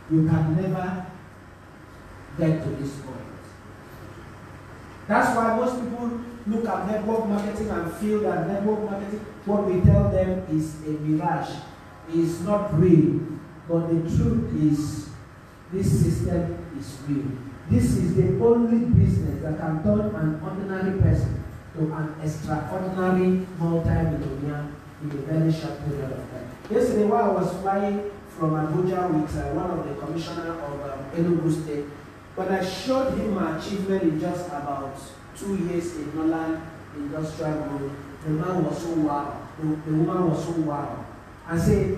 you can never get to this point. That's why most people look at network marketing and feel that network marketing, what we tell them is a mirage, is not real. But the truth is, this system is real. This is the only business that can turn an ordinary person to an extraordinary multi-millionaire in a very short period of time. Yesterday, while I was flying from Abuja with one of the commissioner of Enugu State, when I showed him my achievement in just about 2 years in Norland Industrial Group, the man was so wow. The woman was so wow. I said,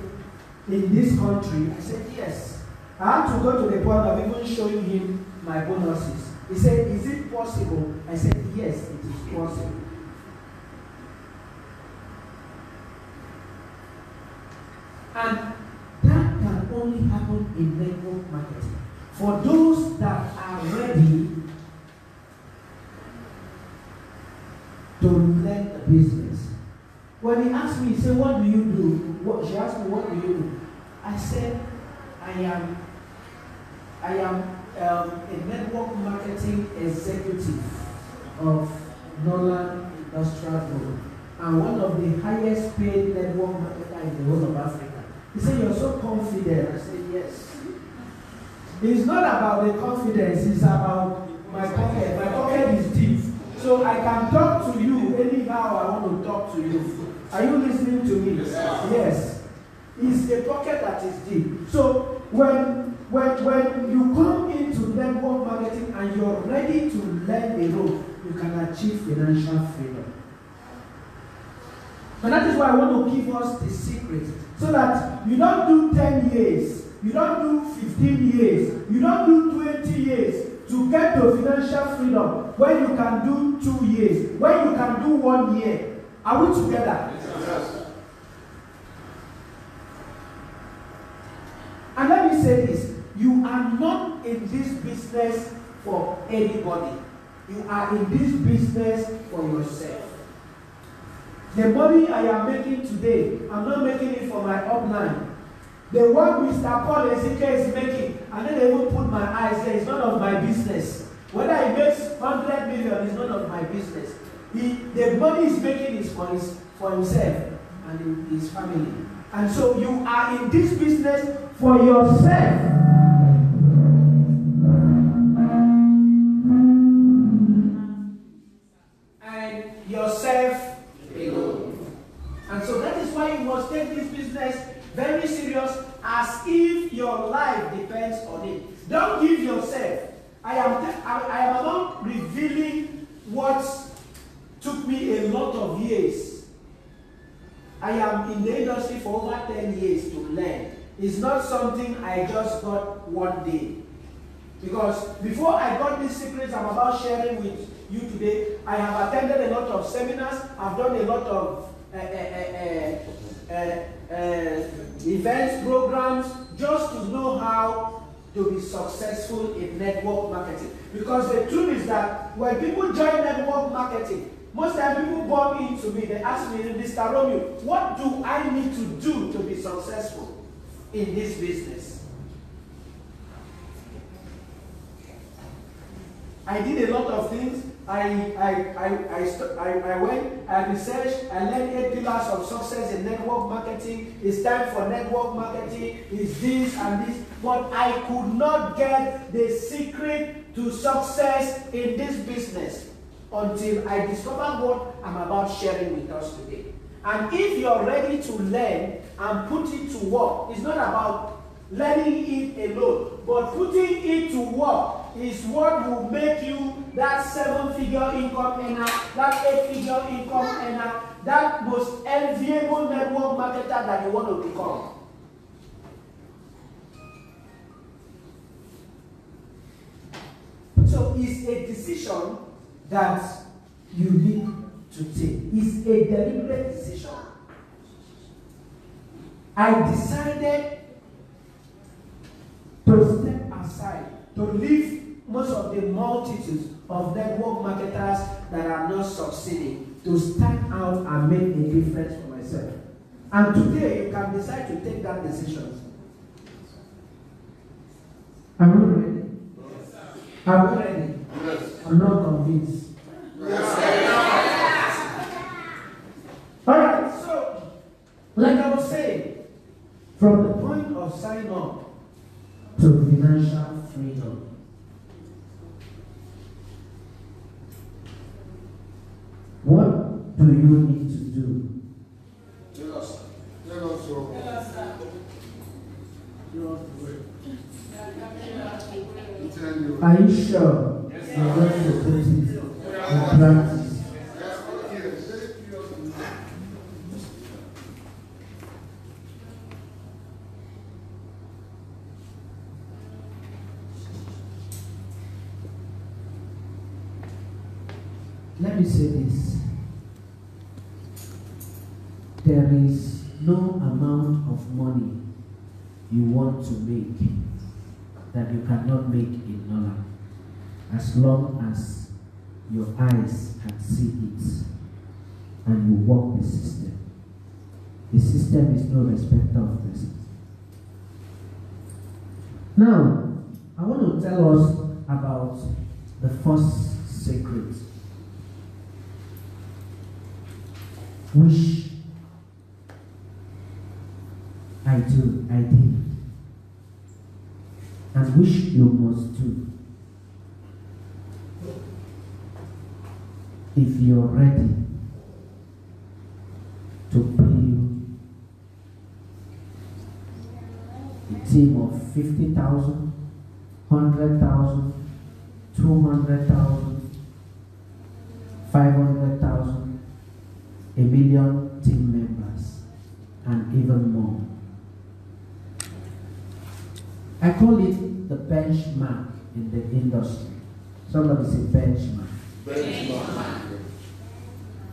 in this country, I said, yes. I had to go to the point of even showing him my bonuses. He said, is it possible? I said, yes, it is possible. And that can only happen in network marketing. For those that are ready to learn the business. When he asked me, he said, what do you do? She asked me, what do you do? I said, I am a network marketing executive of Norland Industrial Group and one of the highest paid network marketers in the whole of Africa. He said, you're so confident. I said, yes. It's not about the confidence, it's about my pocket. My pocket is deep. So I can talk to you anyhow I want to talk to you. Are you listening to me? Yes. It's the pocket that is deep. So when you come into network marketing and you're ready to learn the rope, you can achieve financial freedom. And that is why I want to give us the secret. So that you don't do 10 years, you don't do 15 years, you don't do 20 years to get to financial freedom when you can do 2 years, when you can do 1 year. Are we together? Yes. And let me say this. You are not in this business for anybody. You are in this business for yourself. The money I am making today, I'm not making it for my upline. The one Mr. Paul Ezekiel is making, and then they will put my eyes there, it's none of my business. Whether he makes 100 million is none of my business. The money he's making is for himself and his family. And so you are in this business for yourself. And yourself alone. And so that is why you must take this business very serious, as if your life depends on it. Don't give yourself. I am not revealing what took me a lot of years. I am in the industry for over 10 years to learn. It's not something I just got one day. Because before I got these secrets I'm about sharing with you today, I have attended a lot of seminars, I've done a lot of events, programs, just to know how to be successful in network marketing. Because the truth is that when people join network marketing, most time people bump into me, they ask me, Mr. Romeo, what do I need to do to be successful in this business? I did a lot of things. I went, I researched, I learned 8 pillars of success in network marketing. It's time for network marketing. It's this and this. But I could not get the secret to success in this business until I discovered what I'm about sharing with us today. And if you're ready to learn and put it to work, it's not about learning it alone, but putting it to work is what will make you that 7-figure income earner, that 8-figure income earner, that most enviable network marketer that you want to become. So it's a decision that you need to take. It's a deliberate decision. I decided to step aside, to leave most of the multitudes of network marketers that are not succeeding, to stand out and make a difference for myself. And today you can decide to take that decision. Are we ready? Yes. Are we ready? Yes. I'm not convinced. Yes. Alright, so, like I was saying, from the point of sign up to financial freedom, what do you need to do? Tell us. Are you sure you're going to put it in practice? Let me say this. There is no amount of money you want to make that you cannot make in Norland, as long as your eyes can see it and you walk the system. The system is no respecter of persons. Now, I want to tell us about the first secret, which I did, and which you must do if you're ready to build a team of 50,000, 100,000, 200,000, 500,000, a million team members, and even more. I call it the benchmark in the industry. Somebody say benchmark. Benchmark.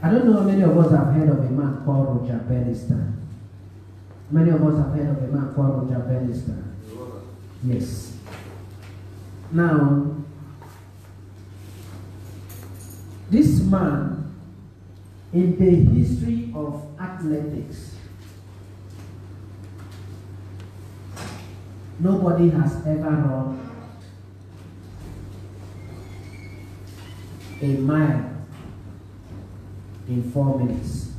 I don't know how many of us have heard of a man called Roger Bannister. Many of us have heard of a man called Roger Bannister. Yes. Now, this man, in the history of athletics, nobody has ever run a mile in 4 minutes.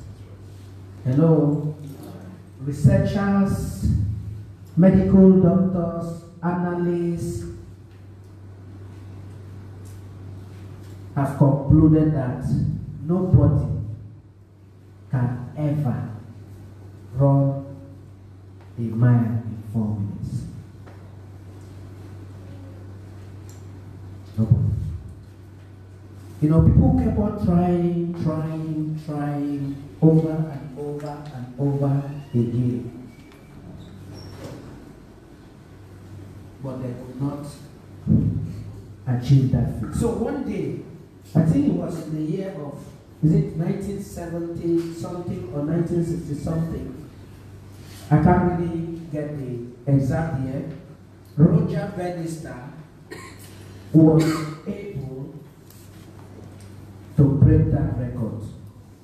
Hello? Researchers, medical doctors, analysts have concluded that nobody can ever run a mile in 4 minutes. Nobody. You know, people kept on trying over and over and over again. But they could not achieve that feat. So one day, I think it was in the year of, is it 1970 something or 1960 something? I can't really get the exact year. Roger Bannister was able to break that record.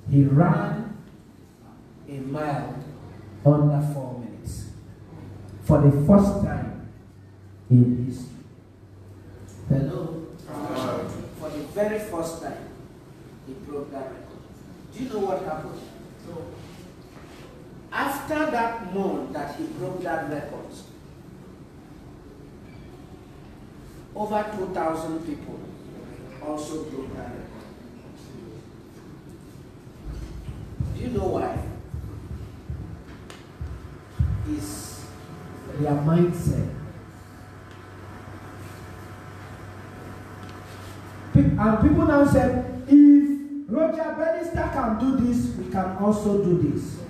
He ran a mile under 4 minutes for the first time in history. Hello? For the very first time, he broke that record. Do you know what happened? So, after that month that he broke that record, over 2,000 people also broke that record. Do you know why? It's their mindset. And people now said, if Roger Bannister can do this, we can also do this.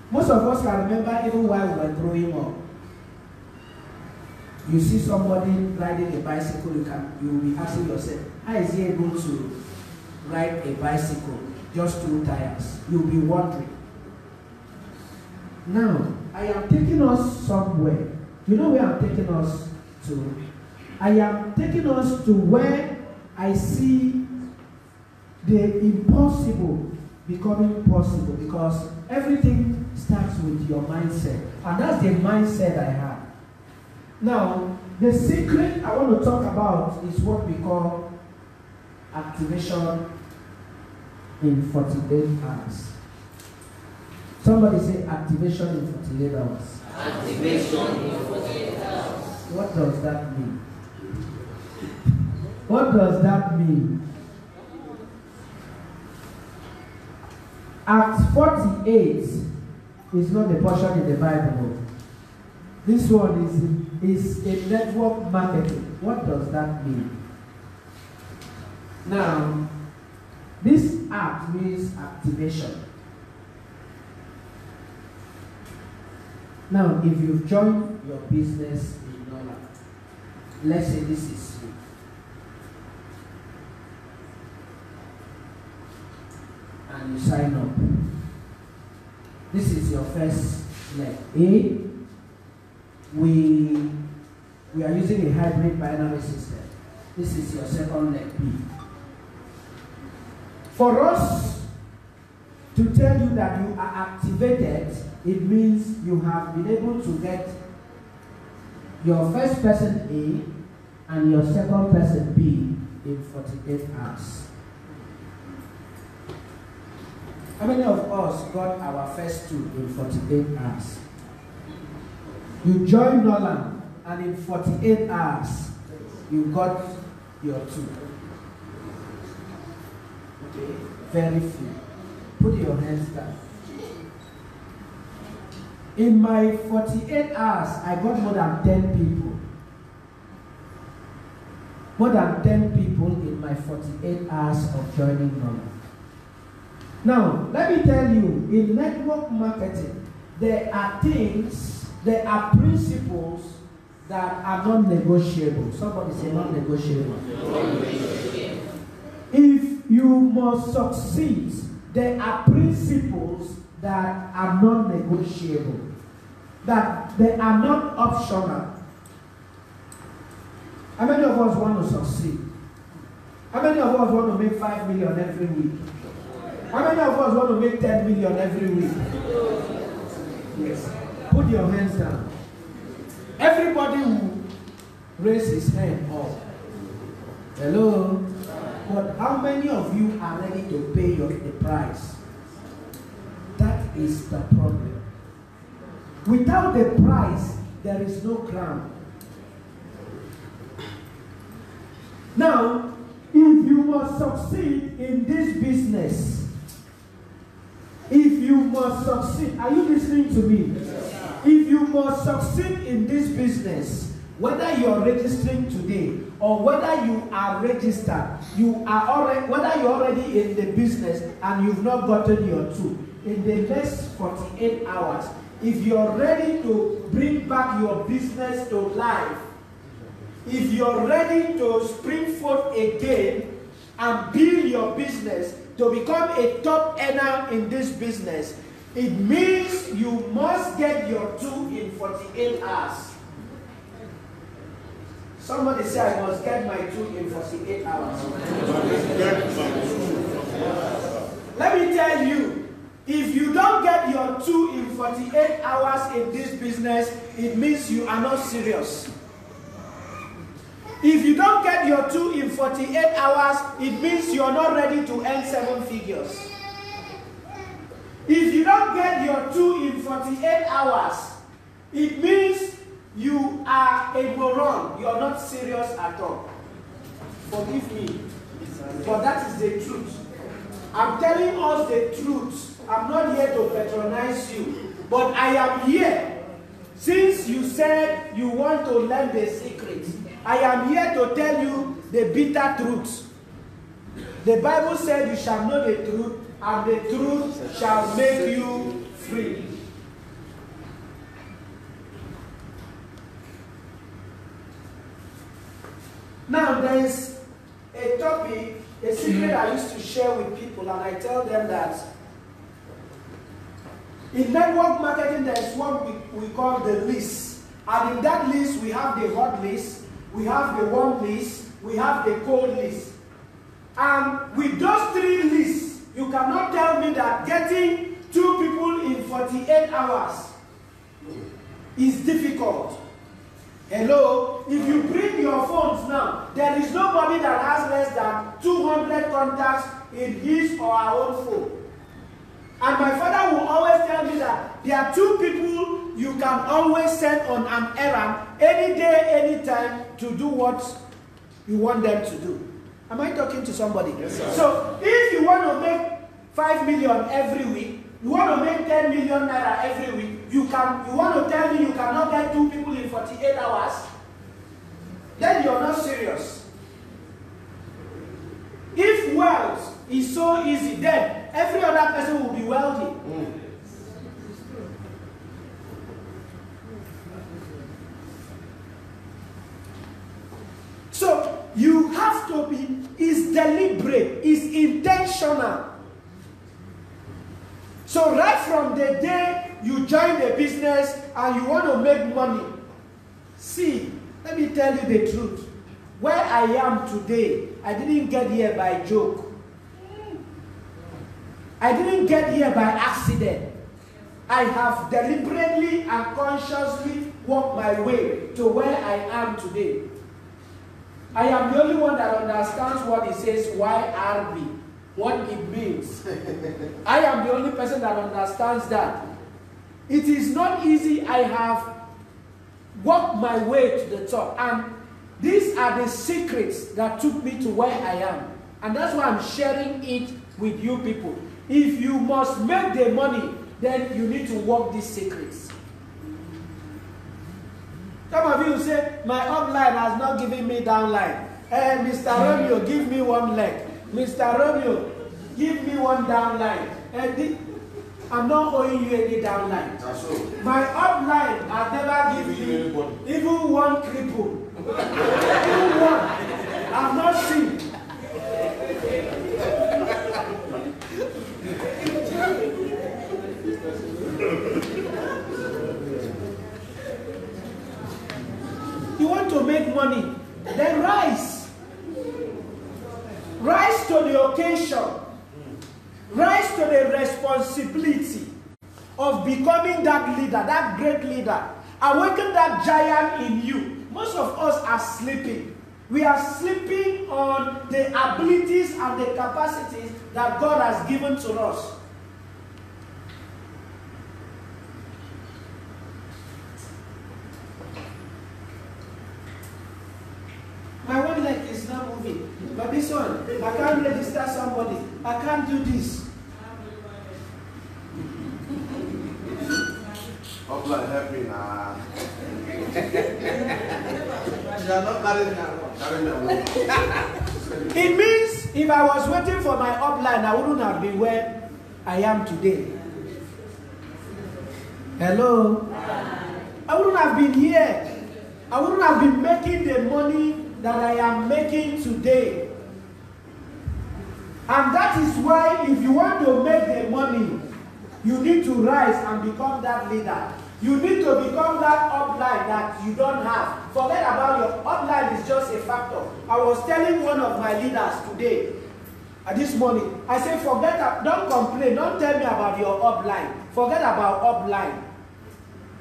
Most of us can remember even while we were growing up. You see somebody riding a bicycle, you will be asking yourself, how is he able to ride a bicycle? Just 2 tires. You'll be wondering. Now, I am taking us somewhere. You know where I'm taking us to? I am taking us to where I see the impossible becoming possible, because everything starts with your mindset. And that's the mindset I have. Now, The secret I want to talk about is what we call activation in 48 hours. Somebody say activation in 48 hours. Activation in 48 hours. What does that mean? What does that mean? Acts 48 is not the portion in the Bible. This one is a network marketing. What does that mean? Now, this act means activation. Now, if you've joined your business in Norland, let's say this is you. And you sign up. This is your first leg. A, we are using a hybrid binary system. This is your second leg. B. For us to tell you that you are activated, it means you have been able to get your first person A and your second person B in 48 hours. How many of us got our first two in 48 hours? You joined Norland and in 48 hours you got your two. Okay, very few. Put your hands down. In my 48 hours, I got more than 10 people. More than 10 people in my 48 hours of joining Norland. Now, let me tell you, in network marketing, there are things, there are principles that are non-negotiable. Somebody say non-negotiable. If you must succeed, there are principles that are non-negotiable, that they are not optional. How many of us want to succeed? How many of us want to make 5 million every week? How many of us want to make 10 million every week? Yes. Put your hands down. Everybody who raise his hand up. Hello? But how many of you are ready to pay the price? That is the problem. Without the price, there is no crown. Now, if you must succeed in this business, if you must succeed, are you listening to me? If you must succeed in this business, whether you are registering today or whether you are registered, whether you're already in the business and you've not gotten your two, in the next 48 hours, if you're ready to bring back your business to life, if you're ready to spring forth again and build your business to become a top earner in this business, it means you must get your two in 48 hours. Somebody say, I must get my two in 48 hours. Let me tell you, if you don't get your two in 48 hours in this business, it means you are not serious. If you don't get your two in 48 hours, it means you are not ready to earn 7 figures. If you don't get your two in 48 hours, it means you are a moron. You are not serious at all. Forgive me, but that is the truth. I'm telling us the truth. I'm not here to patronize you, but I am here. Since you said you want to learn the secret, I am here to tell you the bitter truth. The Bible said you shall know the truth, and the truth shall make you free. Now there is a topic, a secret I used to share with people, and I tell them that in network marketing there is what we call the list. And in that list we have the hot list, we have the warm list, we have the cold list. And with those 3 lists, you cannot tell me that getting 2 people in 48 hours is difficult. Hello? If you bring your phones now, there is nobody that has less than 200 contacts in his or her own phone. And my father will always tell me that there are two people you can always send on an errand any day, any time to do what you want them to do. Am I talking to somebody? Yes, sir. So if you want to make 5 million every week, you want to make 10 million naira every week, you want to tell me you cannot get 2 people in 48 hours? Then you're not serious. If wealth is so easy, then every other person will be wealthy. So you have to be, it's deliberate, it's intentional. So right from the day you join the business and you want to make money, see, let me tell you the truth. Where I am today, I didn't get here by joke. I didn't get here by accident. I have deliberately and consciously worked my way to where I am today. I am the only one that understands what it says YRB, what it means. I am the only person that understands that. It is not easy. I have worked my way to the top. And these are the secrets that took me to where I am. And that's why I'm sharing it with you people. If you must make the money, then you need to work these secrets. Some of you say, my upline has not given me downline. Mr. Romeo, give me one leg. Mr. Romeo, give me one downline. I'm not owing you any downline. My upline has never given me even one cripple. Even one. I've not seen. You want to make money, then rise. Rise to the occasion. Rise to the responsibility of becoming that leader, that great leader. Awaken that giant in you. Most of us are sleeping. We are sleeping on the abilities and the capacities that God has given to us. My one leg is not moving. But this one, I can't register somebody. I can't do this. Upline, help me now. You are not carrying me. It means if I was waiting for my upline, I wouldn't have been where I am today. Hello? I wouldn't have been here. I wouldn't have been making the money that I am making today. And that is why if you want to make the money, you need to rise and become that leader. You need to become that upline that you don't have. Forget about your upline, is just a factor. I was telling one of my leaders today, this morning, I said, don't complain, don't tell me about your upline. Forget about upline.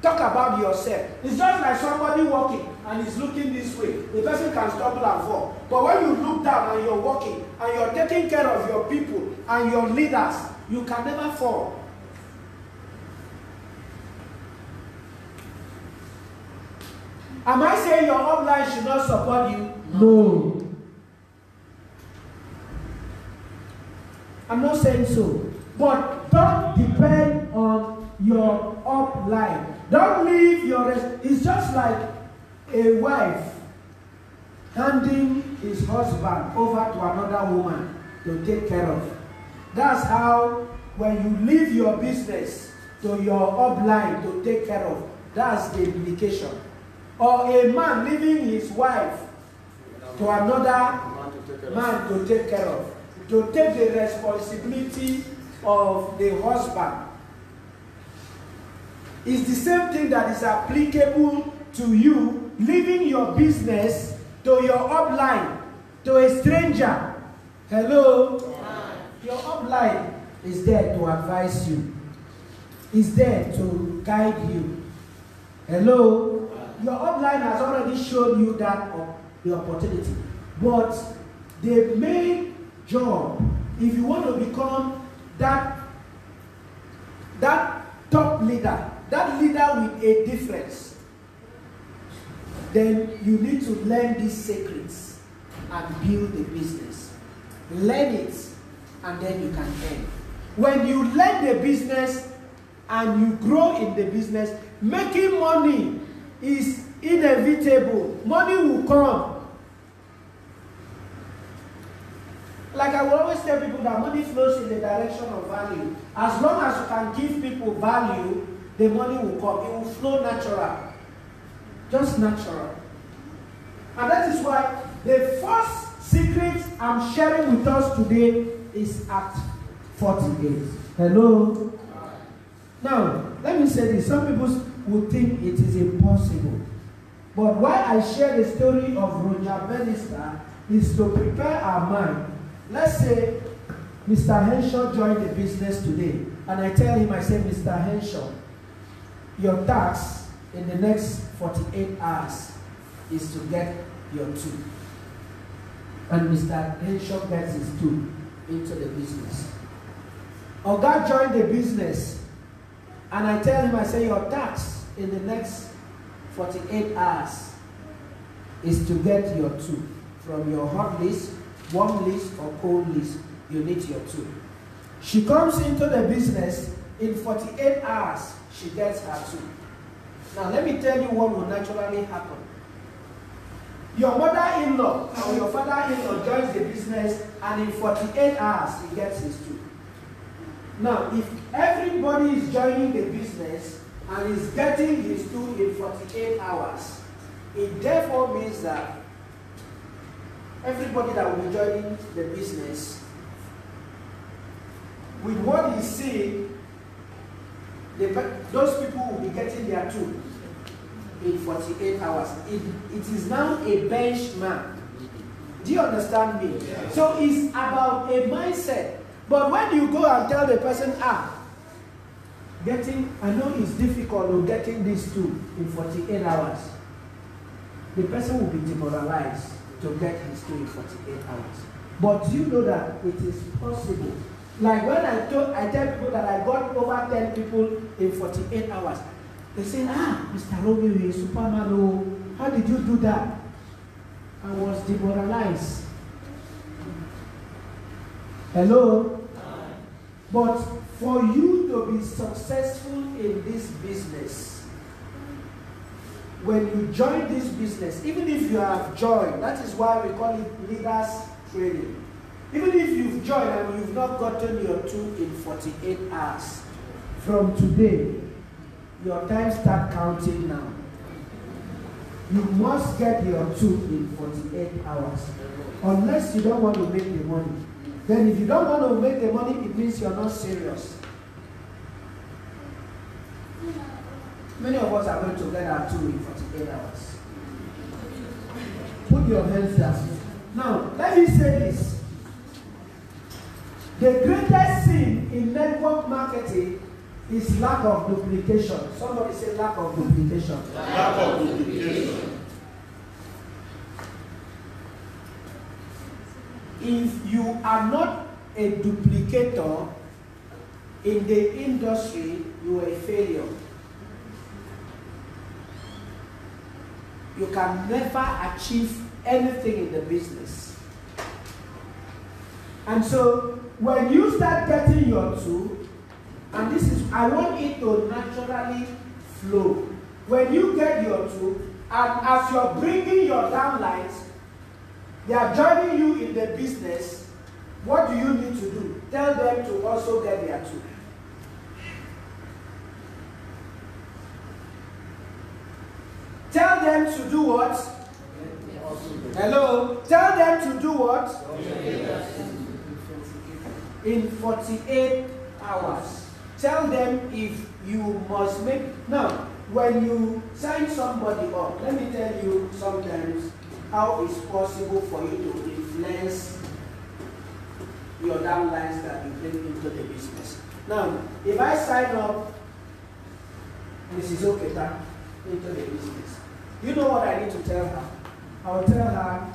Talk about yourself. It's just like somebody walking and is looking this way. The person can stumble and fall. But when you look down and you're walking and you're taking care of your people and your leaders, you can never fall. Am I saying your upline should not support you? No. I'm not saying so. But don't depend on your upline. Don't leave your it's just like a wife handing his husband over to another woman to take care of. That's how when you leave your business to your upline to take care of, that's the implication. Or a man leaving his wife to another man to take care of, to take the responsibility of the husband. It's the same thing that is applicable to you leaving your business to your upline, to a stranger. Hello? Your upline is there to advise you. Is there to guide you. Hello? your upline has already shown you that the opportunity. But the main job, if you want to become that top leader, that leader with a difference, then you need to learn these secrets and build the business. Learn it, and then you can earn. When you learn the business and you grow in the business, making money is inevitable. Money will come. Like I will always tell people that money flows in the direction of value. As long as you can give people value, the money will come. It will flow natural. Just natural. And that is why the first secret I'm sharing with us today is Act 48. Hello? Now, let me say this. Some people would think it is impossible. But why I share the story of Roger Bannister is to prepare our mind. Let's say Mr. Henshaw joined the business today, and I tell him, I say, Mr. Henshaw, your task in the next 48 hours is to get your 2. And Mr. Henshaw gets his 2 into the business. Oga joined the business, and I tell him, I say, your task in the next 48 hours is to get your 2 from your hot list, warm list, or cold list. You need your 2. She comes into the business, in 48 hours, she gets her 2. Now, let me tell you what will naturally happen. Your mother-in-law or your father-in-law joins the business, and in 48 hours, he gets his 2. Now, if everybody is joining the business and is getting his 2 in 48 hours, it therefore means that everybody that will be joining the business, with what he's seeing, those people will be getting their 2 in 48 hours. It is now a benchmark. Do you understand me? Yeah. So it's about a mindset. But when you go and tell the person, I know it's difficult getting these 2 in 48 hours, the person will be demoralized to get his 2 in 48 hours. But you know that it is possible. Like when I tell people that I got over 10 people in 48 hours, they say, Mr. Romeo, you're a Superman. Oh, how did you do that? I was demoralized. Hello? But for you to be successful in this business, when you join this business, even if you have joined, that is why we call it leaders training. Even if you've joined and you've not gotten your 2 in 48 hours, from today, your time start counting now. You must get your 2 in 48 hours. Unless you don't want to make the money. Then if you don't want to make the money, it means you're not serious. Many of us are going to get our 2 in 48 hours. Put your hands down. Now, let me say this. The greatest sin in network marketing is lack of duplication. Somebody say lack of duplication. Lack of duplication. If you are not a duplicator in the industry, you are a failure. You can never achieve anything in the business. And so, when you start getting your 2, and this is, I want it to naturally flow. When you get your 2, and as you're bringing your downlines, they are joining you in the business, what do you need to do? Tell them to also get their 2. Tell them to do what? Hello? Tell them to do what? In 48 hours. Tell them if you must make... Now, when you sign somebody up, let me tell you sometimes how it's possible for you to influence your downlines that you bring into the business. Now, if I sign up Mrs. Oketa into the business, You know what I need to tell her? I'll tell her,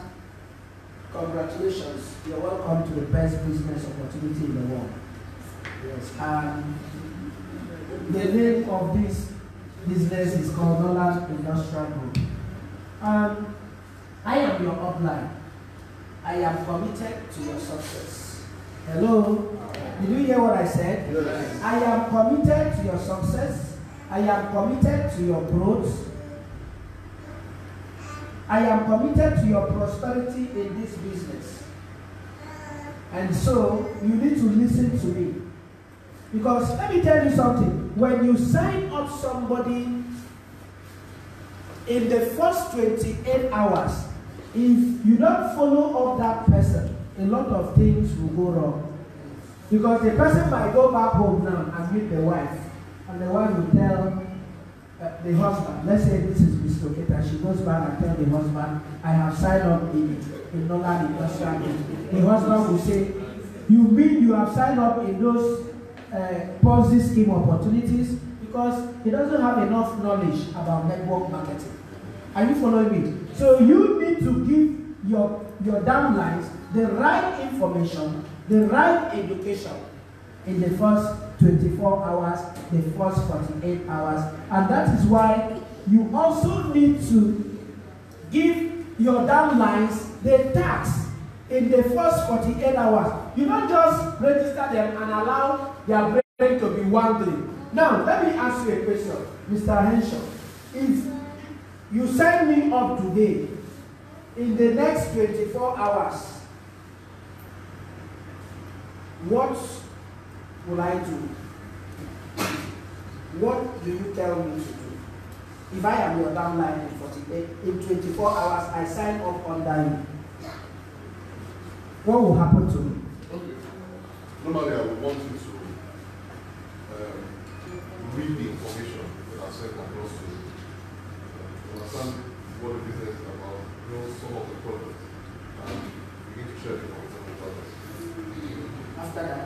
congratulations, you're welcome to the best business opportunity in the world. Yes. And the name of this business is called Norland Industrial Group. And I am your upline. I am committed to your success. Hello? Did you hear what I said? Yes. I am committed to your success. I am committed to your growth. I am committed to your prosperity in this business. And so, you need to listen to me. Because let me tell you something. When you sign up somebody, in the first 28 hours, if you don't follow up that person, a lot of things will go wrong. Because the person might go back home now and meet the wife. And the wife will tell the husband, let's say this is Mr. Oketa, she goes back and tell the husband, I have signed up in Norland Industrial Group. The husband will say, you mean you have signed up in those Ponzi scheme opportunities? Because he doesn't have enough knowledge about network marketing. Are you following me? So you need to give your downlines the right information, the right education in the first 24 hours, the first 48 hours. And that is why you also need to give your downlines the tax in the first 48 hours. You don't just register them and allow their brain to be wandering. Now, let me ask you a question, Mr. Henshaw. If you sign me up today, in the next 24 hours, what will I do? What do you tell me to do? If I am your downline in 24 hours, I sign up under you. What will happen to me? Okay. Normally, I would want you to read the information that I sent across to you. Understand what the business is about, know some of the products, and begin to share the information with others. After that,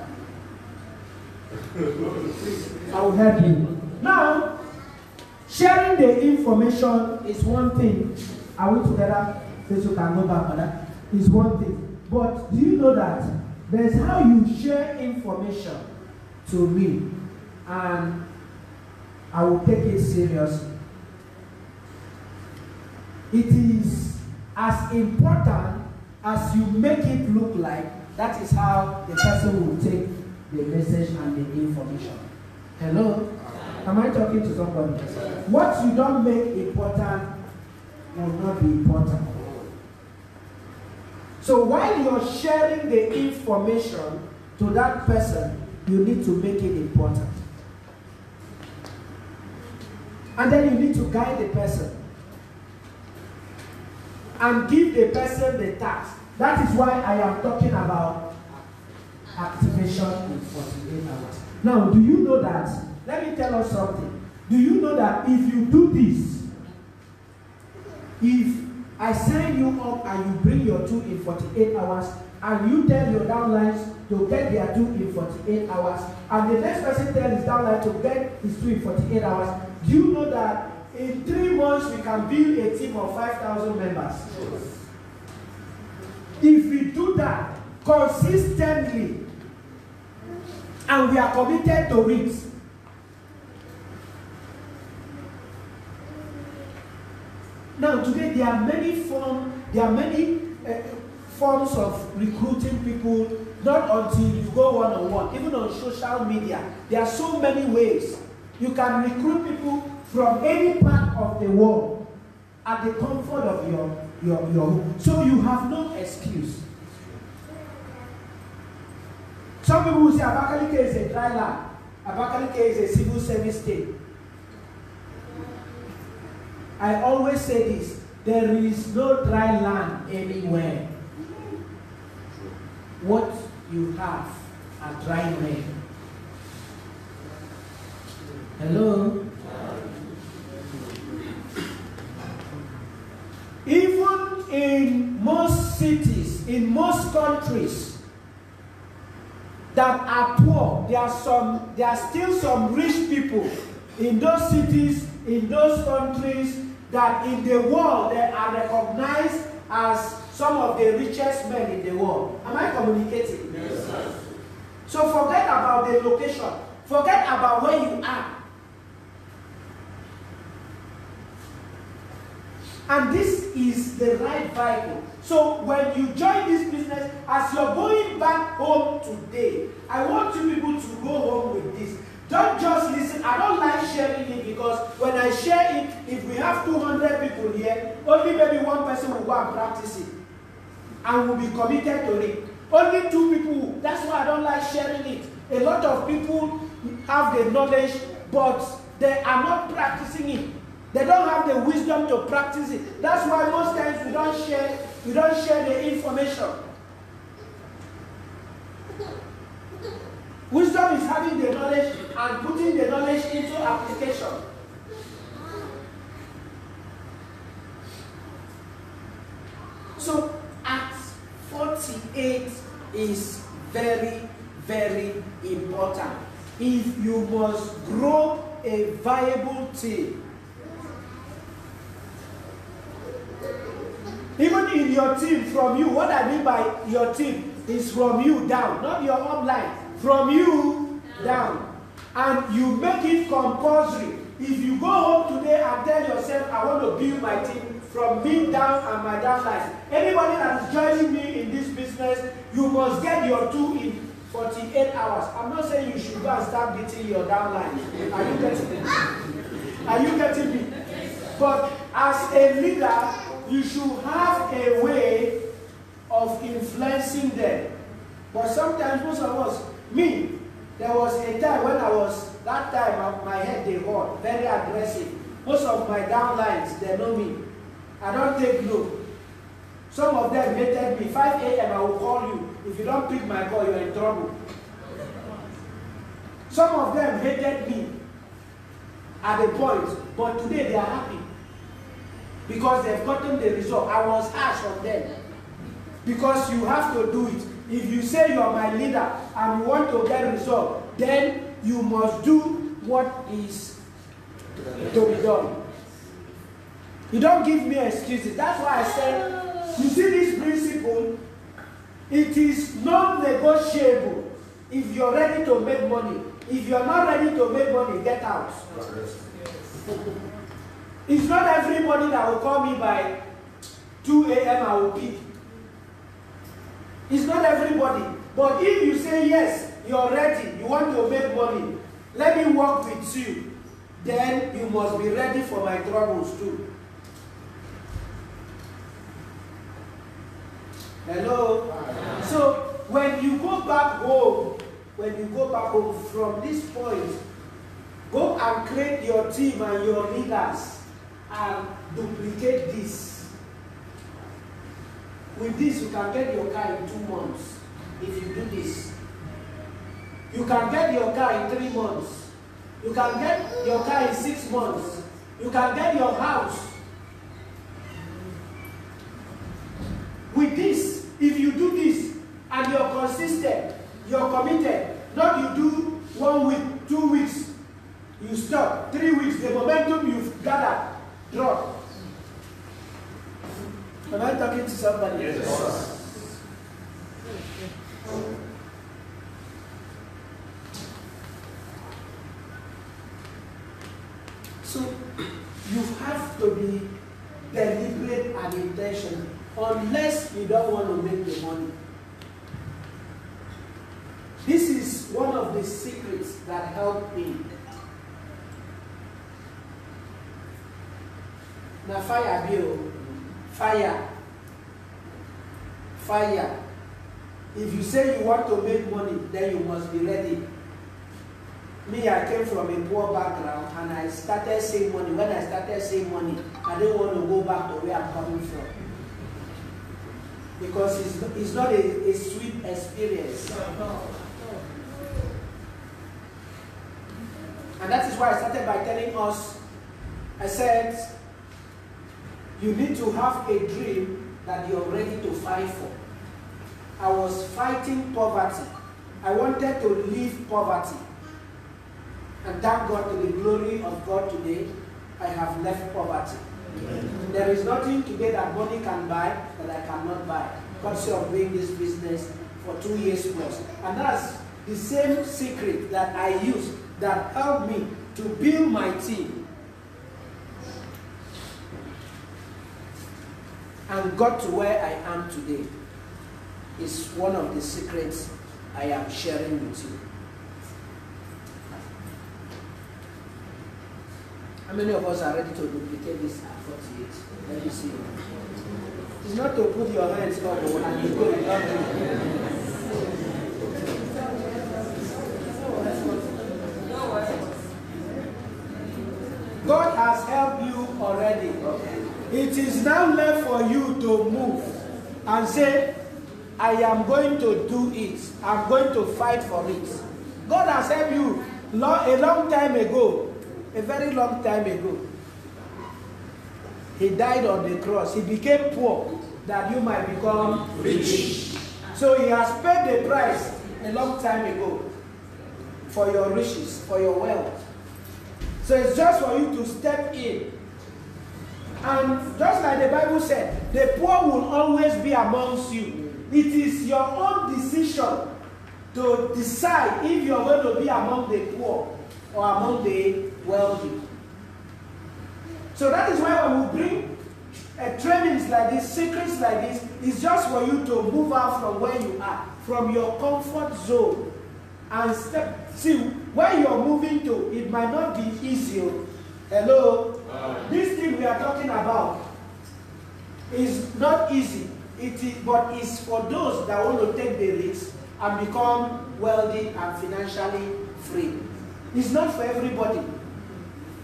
I will help you. Now, sharing the information is one thing. Are we together? So you can go back on that. Is one thing. But do you know that there's how you share information to me, and I will take it seriously. It is as important as you make it look like. That is how the person will take the message and the information. Hello? Am I talking to somebody? What you don't make important will not be important. So while you're sharing the information to that person, you need to make it important. And then you need to guide the person and give the person the task. That is why I am talking about activation in 48 hours. Now, do you know that? Let me tell us something. Do you know that if you do this, if I sign you up and you bring your 2 in 48 hours, and you tell your downlines to get their 2 in 48 hours, and the next person tells his downline to get his 2 in 48 hours, do you know that in 3 months we can build a team of 5,000 members? If we do that consistently, and we are committed to it, now today there are many forms of recruiting people, not until you go one-on-one, even on social media. There are so many ways. You can recruit people from any part of the world at the comfort of your home. So you have no excuse. Some people will say Abakaliki is a dry land. Abakaliki is a civil service state. I always say this, there is no dry land anywhere. What you have are dry men. Hello? Even in most cities, in most countries that are poor, there are still some rich people in those cities, in those countries that in the world they are recognized as some of the richest men in the world. Am I communicating? Yes, sir. So forget about the location. Forget about where you are. And this is the right vehicle. So when you join this business, as you're going back home today, I want you people to go home with this. Don't just listen. I don't like sharing it because when I share it, if we have 200 people here, only maybe one person will go and practice it and will be committed to it. Only 2 people. That's why I don't like sharing it. A lot of people have the knowledge, but they are not practicing it. They don't have the wisdom to practice it. That's why most times we don't share the information. Wisdom is having the knowledge and putting the knowledge into application. So Acts 48 is very, very important. If you must grow a viable team, even in your team, from you, what I mean by your team is from you down, not your upline, from you down. And you make it compulsory. If you go home today and tell yourself, I want to build my team from me down and my downlines. Anybody that is joining me in this business, you must get your 2 in 48 hours. I'm not saying you should go and start beating your downline. Are you getting me? Are you getting me? But as a leader, you should have a way of influencing them. But sometimes most of us, me, there was a time when that time my head they hurt, very aggressive. Most of my downlines, they know me. I don't take no. Some of them hated me. 5 a.m. I will call you. If you don't pick my call, you're in trouble. Some of them hated me at a point, but today they are happy. Because they've gotten the result. I was harsh on them. Because you have to do it. If you say you are my leader and you want to get a result, then you must do what is to be done. You don't give me excuses. That's why I said, you see this principle, it is non-negotiable if you're ready to make money. If you're not ready to make money, get out. It's not everybody that will call me by 2 a.m. I will pick. It's not everybody. But if you say yes, you're ready, you want to make money, let me work with you, then you must be ready for my troubles too. Hello? So when you go back home, from this point, go and create your team and your leaders and duplicate this. With this, you can get your car in 2 months. If you do this, you can get your car in 3 months. You can get your car in 6 months. You can get your house. With this, if you do this and you're consistent, you're committed, not you do 1 week, 2 weeks, you stop, 3 weeks, the momentum you've gathered, drop. Am I talking to somebody? Yes. So you have to be deliberate and intentional, unless you don't want to make the money. This is one of the secrets that helped me. Now fire bill. Fire. If you say you want to make money, then you must be ready. Me, I came from a poor background and I started saving money. When I started saving money, I didn't want to go back to where I'm coming from. Because it's not a sweet experience. And that is why I started by telling us, I said, you need to have a dream that you're ready to fight for. I was fighting poverty. I wanted to leave poverty. And thank God, to the glory of God today, I have left poverty. There is nothing today that money can buy that I cannot buy. Because of doing this business for 2 years plus. And that's the same secret that I use that helped me to build my team. And got to where I am today. Is one of the secrets I am sharing with you. How many of us are ready to duplicate this at 48? Let me see. It's not to put your hands up and you go and not do it. God has helped you already. It is now left for you to move and say, I am going to do it. I'm going to fight for it. God has helped you a long time ago. A very long time ago. He died on the cross. He became poor that you might become rich. So he has paid the price a long time ago for your riches, for your wealth. So it's just for you to step in. And just like the Bible said, the poor will always be amongst you. It is your own decision to decide if you're going to be among the poor or among the wealthy. So that is why when we bring trainings like this, secrets like this, it's just for you to move out from where you are, from your comfort zone, and step. See, where you're moving to, it might not be easy. Hello? This thing we are talking about is not easy. But it's for those that want to take the risk and become wealthy and financially free. It's not for everybody.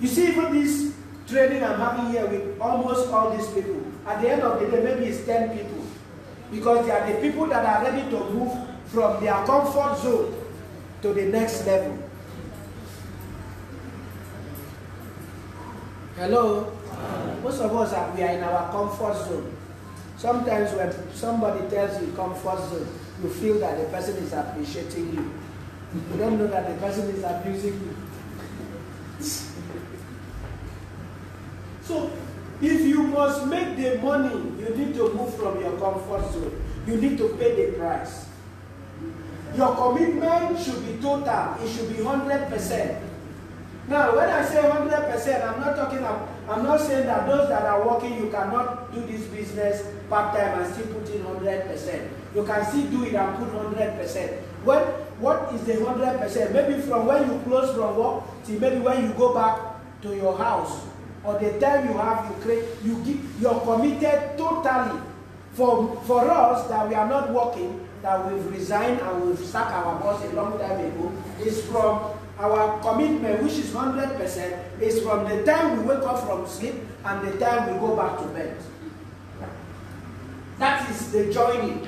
You see, even this training I'm having here with almost all these people, at the end of the day, maybe it's 10 people. Because they are the people that are ready to move from their comfort zone to the next level. Hello? Most of us we are in our comfort zone. Sometimes when somebody tells you comfort zone, you feel that the person is appreciating you. You don't know that the person is abusing you. So, if you must make the money, you need to move from your comfort zone. You need to pay the price. Your commitment should be total. It should be 100%. Now, when I say 100%, I'm not saying that those that are working, you cannot do this business part-time and still put in 100%. You can still do it and put 100%. What is the 100%? Maybe from when you close from work till maybe when you go back to your house, or the time you have, you're committed totally. For us that we are not working, that we've resigned and we've sacked our boss a long time ago, is from our commitment, which is 100%, is from the time we wake up from sleep and the time we go back to bed. That is the joining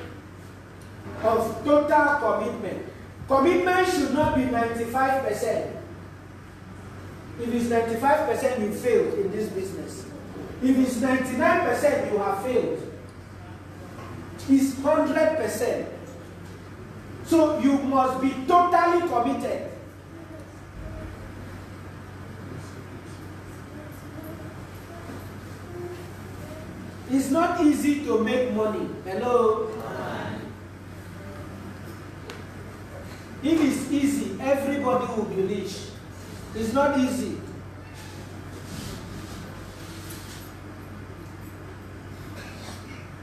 of total commitment. Commitment should not be 95%. If it's 95%, you failed in this business. If it's 99%, you have failed. It's 100%. So you must be totally committed. It's not easy to make money. Hello? If it's easy, everybody will be rich. It's not easy.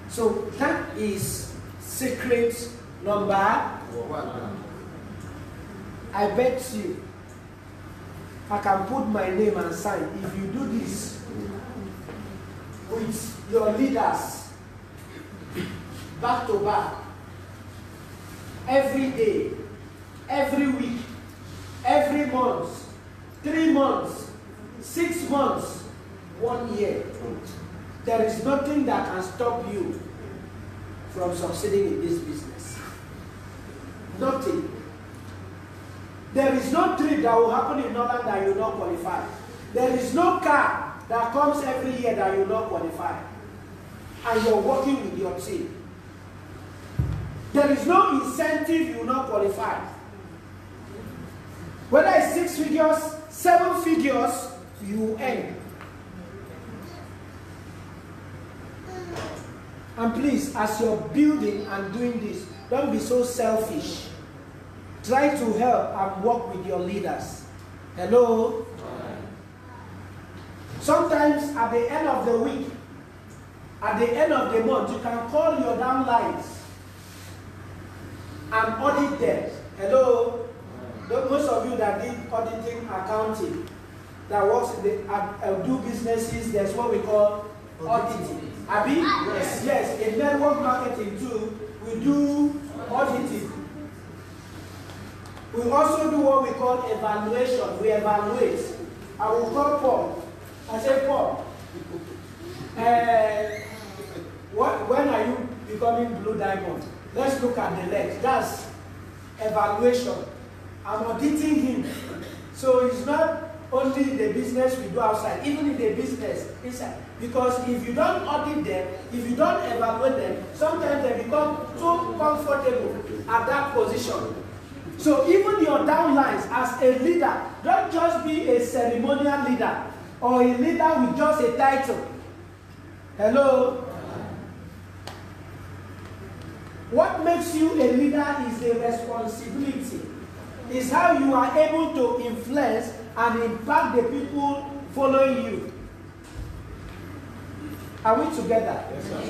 So that is secret number 1. I bet you I can put my name and sign if you do this with your leaders back to back, every day, every week, every month, 3 months, 6 months, 1 year. There is nothing that can stop you from succeeding in this business. Nothing. There is no trip that will happen in Norland that you will not qualify. There is no car that comes every year that you will not qualify. And you're working with your team. There is no incentive you will not qualify. Whether it's 6 figures, 7 figures, you earn. And please, as you're building and doing this, don't be so selfish. Try to help and work with your leaders. Hello? Sometimes at the end of the week, at the end of the month, you can call your downlines and audit them. Hello? Most of you that did auditing, accounting, that works in the, do businesses, there's what we call auditing. Abi? Yes. Yes, in network marketing too, we do auditing. We also do what we call evaluation. We evaluate. I will call Paul. I say, Paul, when are you becoming blue diamond? Let's look at the legs. That's evaluation. I'm auditing him. So it's not only the business we do outside, even in the business inside. Because if you don't audit them, if you don't evaluate them, sometimes they become too comfortable at that position. So even your downlines as a leader, don't just be a ceremonial leader or a leader with just a title. Hello? What makes you a leader is a responsibility. It's how you are able to influence and impact the people following you. Are we together? Yes, sir.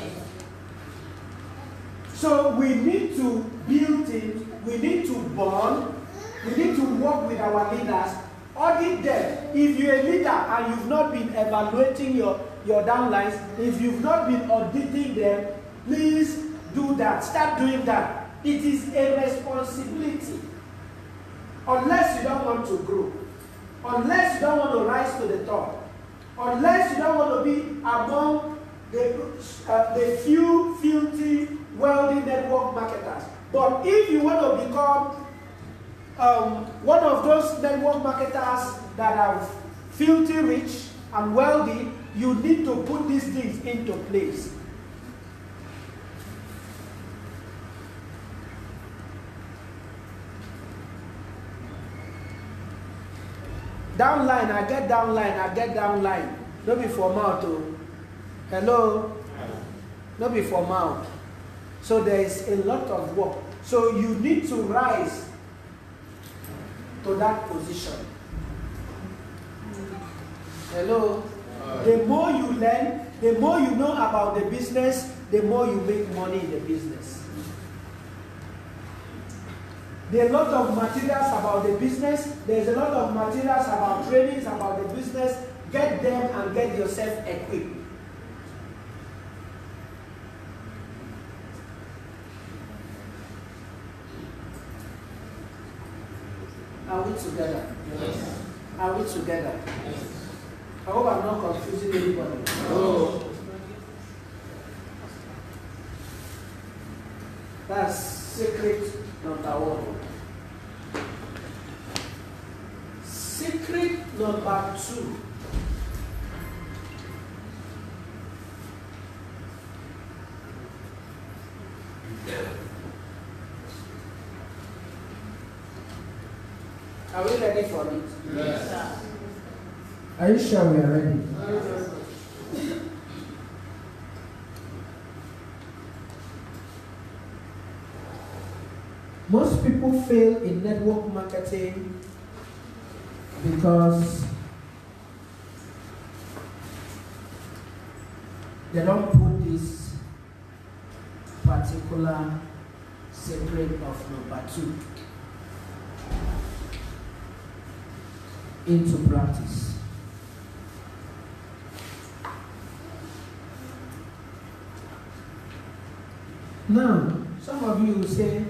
So we need to build things, we need to bond, we need to work with our leaders, audit them. If you're a leader and you've not been evaluating your downlines, if you've not been auditing them, please do that. Start doing that. It is a responsibility. Unless you don't want to grow, unless you don't want to rise to the top, unless you don't want to be among the few filthy, wealthy network marketers. But if you want to become one of those network marketers that are filthy rich and wealthy, you need to put these things into place. Downline, I get downline. Don't be for mouth, oh. Hello? Don't be for mouth. So there is a lot of work. So you need to rise to that position. Hello? The more you learn, the more you know about the business, the more you make money in the business. There are a lot of materials about the business. There's a lot of materials about trainings about the business. Get them and get yourself equipped. Are we together? Yes. Are we together? Yes. I hope I'm not confusing anybody. No. That's secret number one. Secret number two. Are we ready for it? Yes. Are you sure we are ready? Most people fail in network marketing because they don't put this particular secret of number two into practice. Now, some of you will say,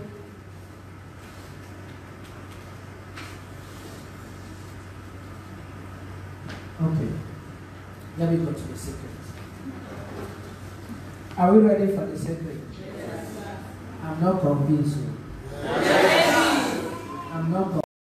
okay, let me go to the secret. Are we ready for the secret? Yes. I'm not convinced. Yes. I'm not